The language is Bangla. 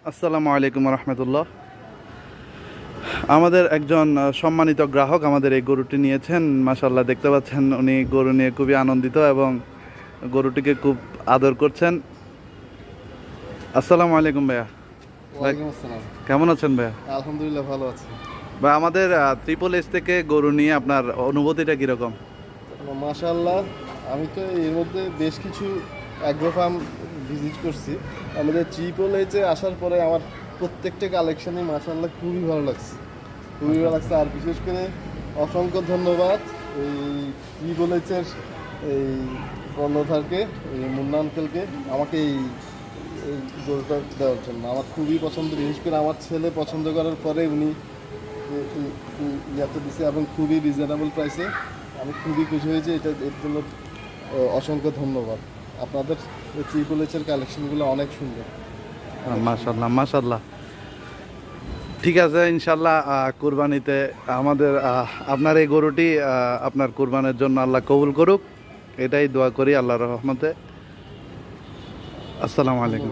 আসসালামু আলাইকুম রহমতুল্লাহ। আমাদের একজন সম্মানিত গ্রাহক আমাদের এই গরুটি নিয়েছেন। মাশাআল্লাহ, দেখতে পাচ্ছেন উনি গরু নিয়ে খুবই আনন্দিত এবং গরুটিকে খুব আদর করছেন। আসসালামু আলাইকুম ভাইয়া। ওয়ালাইকুম আসসালাম। কেমন আছেন ভাইয়া? আলহামদুলিল্লাহ ভালো আছি। ভাই, আমাদের ট্রিপল এস থেকে গরু নিয়ে আপনার অনুভূতিটা কীরকম? মাশাআল্লাহ, আমি তো এর মধ্যে বেশ কিছু অ্যাগ্রো ফার্ম ভিজিট করছি। আমাদের ট্রিপল এইচে আসার পরে আমার প্রত্যেকটা কালেকশনই মাশাআল্লাহ খুবই ভালো লাগছে, খুবই ভালো লাগছে। আর বিশেষ করে অসংখ্য ধন্যবাদ এই ট্রিপল এইচের এই কর্ণধারকে, এই মুন্না আঙ্কেলকে, আমাকে এই এই গরুটা দেওয়ার জন্য। আমার খুবই পছন্দ, বিশেষ করে আমার ছেলে পছন্দ করার পরে উনি ইয়াতে দিছে এবং খুবই রিজনেবল প্রাইসে। আমি খুবই খুশি হয়েছি, এর জন্য অসংখ্য ধন্যবাদ। আপনাদের ট্রিপল এইচের কালেকশনগুলো অনেক সুন্দর। মাশাআল্লাহ মাশাআল্লাহ। ঠিক আছে, ইনশাল্লাহ কুরবানিতে আমাদের আপনার এই গরুটি আপনার কুরবানের জন্য আল্লাহ কবুল করুক, এটাই দোয়া করি আল্লাহর রহমতে। আসসালামু আলাইকুম।